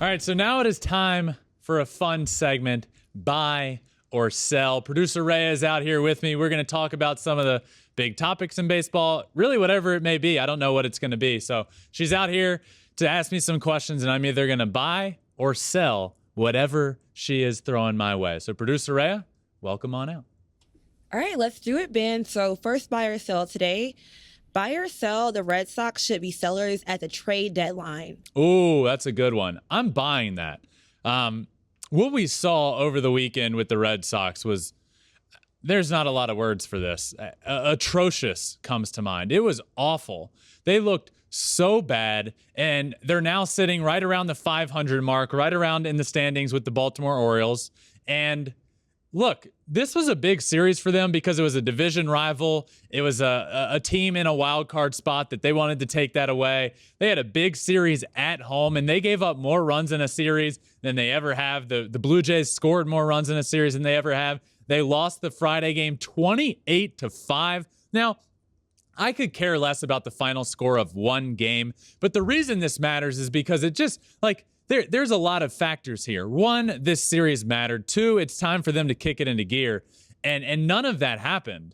All right, so now it is time for a fun segment, Buy or Sell. Producer Rhea is out here with me. We're going to talk about some of the big topics in baseball, really whatever it may be. I don't know what it's going to be. So she's out here to ask me some questions, and I'm either going to buy or sell whatever she is throwing my way. So producer Rhea, welcome on out. All right, let's do it, Ben. So first, buy or sell today. Buy or sell, the Red Sox should be sellers at the trade deadline. Ooh, that's a good one. I'm buying that. What we saw over the weekend with the Red Sox was, there's not a lot of words for this. Atrocious comes to mind. It was awful. They looked so bad, and they're now sitting right around the 500 mark, right around in the standings with the Baltimore Orioles. And look, this was a big series for them because it was a division rival. It was a team in a wild card spot that they wanted to take that away. They had a big series at home, and they gave up more runs in a series than they ever have. The Blue Jays scored more runs in a series than they ever have. They lost the Friday game 28-5. Now, I could care less about the final score of one game, but the reason this matters is because it just, like, there's a lot of factors here. One, this series mattered. Two, it's time for them to kick it into gear. And none of that happened.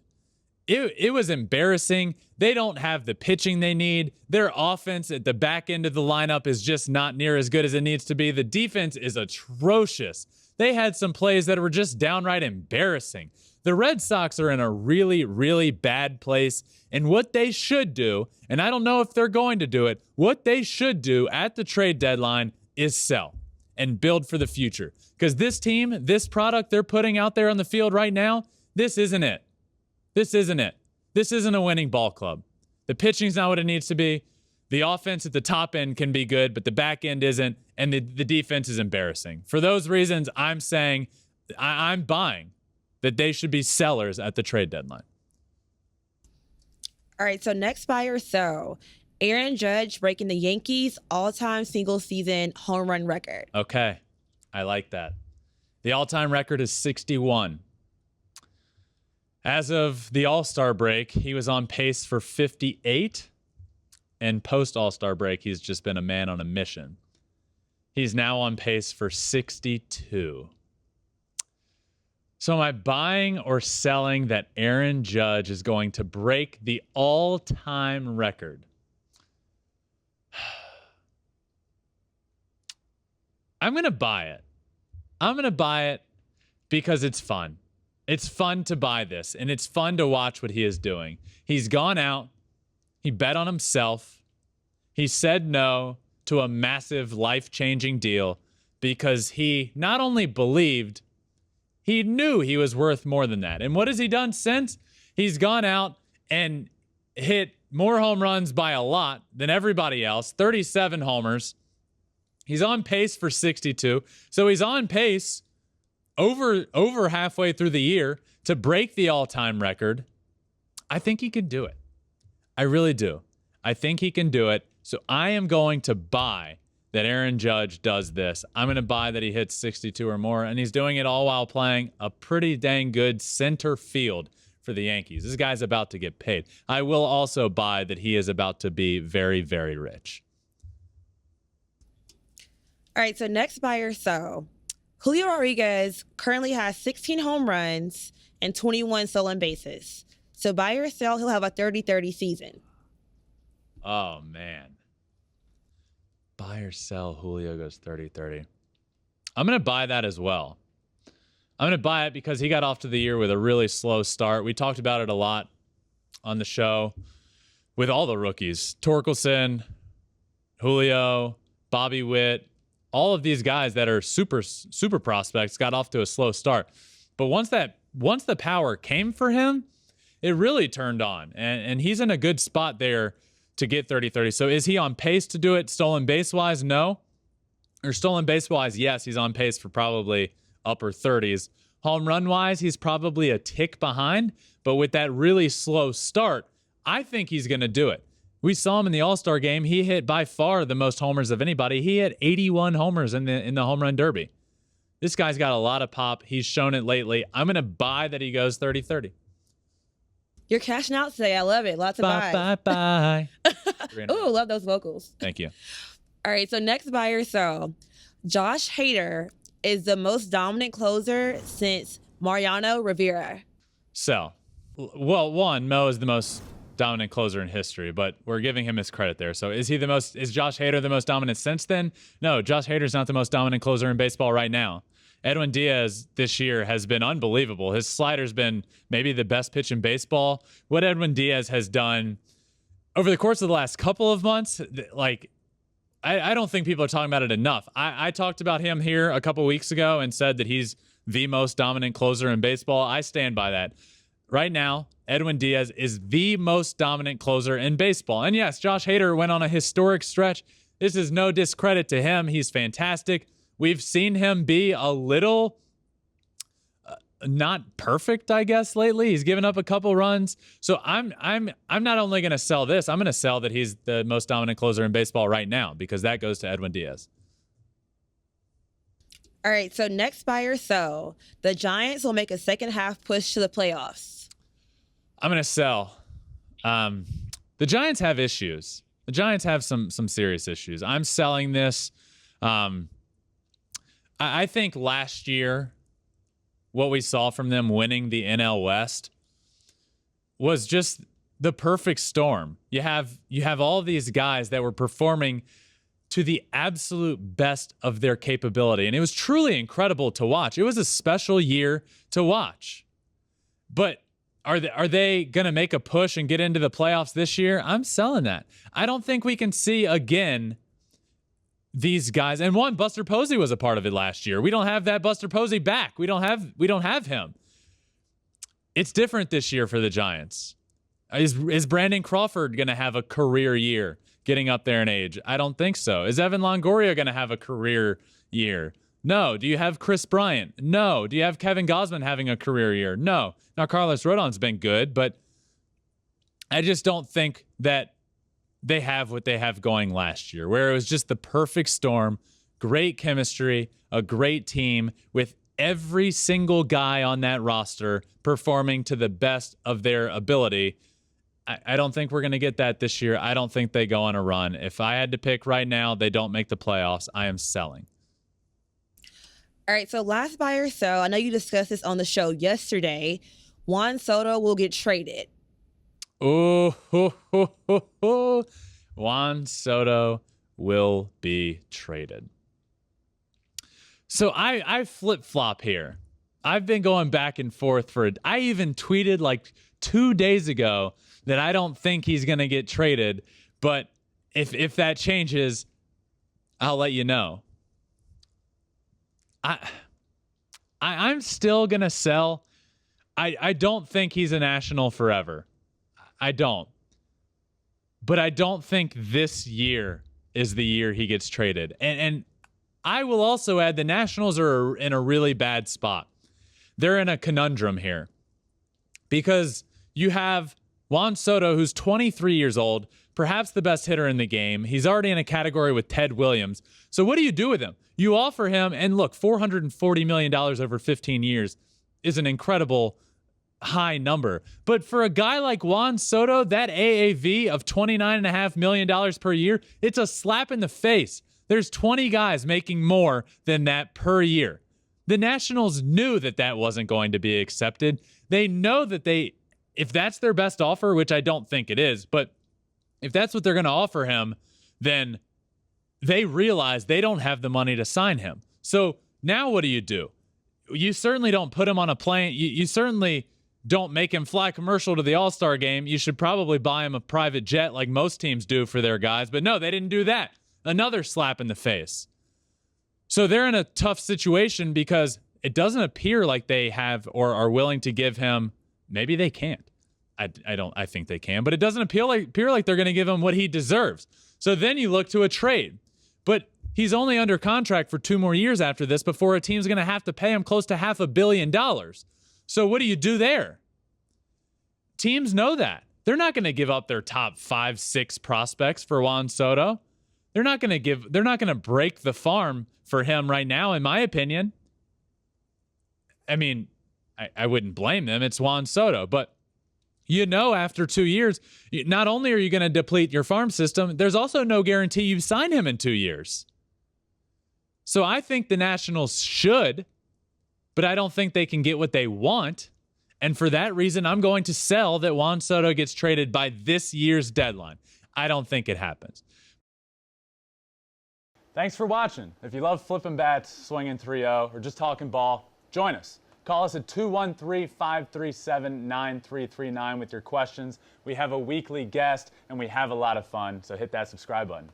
It was embarrassing. They don't have the pitching they need. Their offense at the back end of the lineup is just not near as good as it needs to be. The defense is atrocious. They had some plays that were just downright embarrassing. The Red Sox are in a really, really bad place. And what they should do, and I don't know if they're going to do it, what they should do at the trade deadline is sell and build for the future. Because this team, this product they're putting out there on the field right now, this isn't it. This isn't it. This isn't a winning ball club. The pitching's not what it needs to be. The offense at the top end can be good, but the back end isn't, and the defense is embarrassing. For those reasons, I'm saying I'm buying that they should be sellers at the trade deadline. All right, so next, buy or sell. Aaron Judge breaking the Yankees' all-time single-season home run record. Okay, I like that. The all-time record is 61. As of the All-Star break, he was on pace for 58. And post-All-Star break, he's just been a man on a mission. He's now on pace for 62. So am I buying or selling that Aaron Judge is going to break the all-time record? I'm going to buy it. I'm going to buy it because it's fun. It's fun to buy this, and it's fun to watch what he is doing. He's gone out. He bet on himself. He said no to a massive life-changing deal because he not only believed, he knew he was worth more than that. And what has he done since? He's gone out and hit more home runs by a lot than everybody else, 37 homers. He's on pace for 62. So he's on pace over halfway through the year to break the all-time record. I think he can do it. I really do. I think he can do it. So I am going to buy that Aaron Judge does this. I'm going to buy that he hits 62 or more, and he's doing it all while playing a pretty dang good center field for the Yankees. This guy's about to get paid. I will also buy that he is about to be very, very rich. All right, so next, buy or sell. Julio Rodriguez currently has 16 home runs and 21 stolen bases. So buy or sell, he'll have a 30-30 season. Oh, man. Buy or sell, Julio goes 30-30. I'm going to buy that as well. I'm going to buy it because he got off to the year with a really slow start. We talked about it a lot on the show with all the rookies. Torkelson, Julio, Bobby Witt, all of these guys that are super prospects got off to a slow start. But once the power came for him, it really turned on. And he's in a good spot there to get 30-30. So is he on pace to do it stolen base-wise? No. Or stolen base-wise, yes, he's on pace for probably upper 30s. Home run-wise, he's probably a tick behind. But with that really slow start, I think he's going to do it. We saw him in the All-Star game. He hit by far the most homers of anybody. He hit 81 homers in the home run derby. This guy's got a lot of pop. He's shown it lately. I'm going to buy that he goes 30-30. You're cashing out today. I love it. Lots of buys. Bye. Ooh, love those vocals. Thank you. All right, so next, buy or sell. Josh Hader is the most dominant closer since Mariano Rivera. Sell. Well, one, Mo is the most dominant closer in history, but we're giving him his credit there. So is Josh Hader the most dominant since then? No, Josh Hader's not the most dominant closer in baseball right now. Edwin Diaz this year has been unbelievable. His slider's been maybe the best pitch in baseball. What Edwin Diaz has done over the course of the last couple of months, like, I don't think people are talking about it enough. I talked about him here a couple weeks ago and said that he's the most dominant closer in baseball. I stand by that. Right now, Edwin Diaz is the most dominant closer in baseball. And yes, Josh Hader went on a historic stretch. This is no discredit to him. He's fantastic. We've seen him be a little not perfect, I guess, lately. He's given up a couple runs. So I'm not only going to sell this, I'm going to sell that he's the most dominant closer in baseball right now, because that goes to Edwin Diaz. All right, so next buy or sell. The Giants will make a second half push to the playoffs. I'm going to sell. The Giants have issues. The Giants have some serious issues. I'm selling this. I think last year, what we saw from them winning the NL West was just the perfect storm. You have all these guys that were performing to the absolute best of their capability, and it was truly incredible to watch. It was a special year to watch. But are they going to make a push and get into the playoffs this year? I'm selling that. I don't think we can see again these guys. And one, Buster Posey was a part of it last year. We don't have that Buster Posey back. We don't have him. It's different this year for the Giants. Is Brandon Crawford going to have a career year getting up there in age? I don't think so. Is Evan Longoria going to have a career year? No. Do you have Chris Bryant? No. Do you have Kevin Gausman having a career year? No. Now, Carlos Rodon's been good, but I just don't think that they have what they have going last year, where it was just the perfect storm, great chemistry, a great team with every single guy on that roster performing to the best of their ability. I don't think we're going to get that this year. I don't think they go on a run. If I had to pick right now, they don't make the playoffs. I am selling. All right, so last buy or sell. I know you discussed this on the show yesterday. Juan Soto will get traded. Juan Soto will be traded. So I flip-flop here. I've been going back and forth I even tweeted like 2 days ago that I don't think he's going to get traded, but if that changes, I'll let you know. I'm still going to sell. I don't think he's a National forever. I don't. But I don't think this year is the year he gets traded. And I will also add the Nationals are in a really bad spot. They're in a conundrum here because you have Juan Soto, who's 23 years old, perhaps the best hitter in the game. He's already in a category with Ted Williams. So what do you do with him? You offer him, and look, $440 million over 15 years is an incredible high number. But for a guy like Juan Soto, that AAV of $29.5 million per year, it's a slap in the face. There's 20 guys making more than that per year. The Nationals knew that wasn't going to be accepted. They know that if that's their best offer, which I don't think it is, but if that's what they're going to offer him, then they realize they don't have the money to sign him. So now what do? You certainly don't put him on a plane. You certainly don't make him fly commercial to the All-Star game. You should probably buy him a private jet like most teams do for their guys. But no, they didn't do that. Another slap in the face. So they're in a tough situation because it doesn't appear like they have or are willing to give him. Maybe they can't. I think they can, but it doesn't appear like they're going to give him what he deserves. So then you look to a trade. But he's only under contract for 2 more years after this before a team's going to have to pay him close to $500 million. So what do you do there? Teams know that. They're not going to give up their top 5, 6 prospects for Juan Soto. They're not going to break the farm for him right now, in my opinion. I mean, I wouldn't blame them. It's Juan Soto. But after 2 years, not only are you going to deplete your farm system, there's also no guarantee you sign him in 2 years. So I think the Nationals should, but I don't think they can get what they want. And for that reason, I'm going to sell that Juan Soto gets traded by this year's deadline. I don't think it happens. Thanks for watching. If you love Flippin Bats, swinging 3-0, or just talking ball, join us. Call us at 213-537-9339 with your questions. We have a weekly guest, and we have a lot of fun, so hit that subscribe button.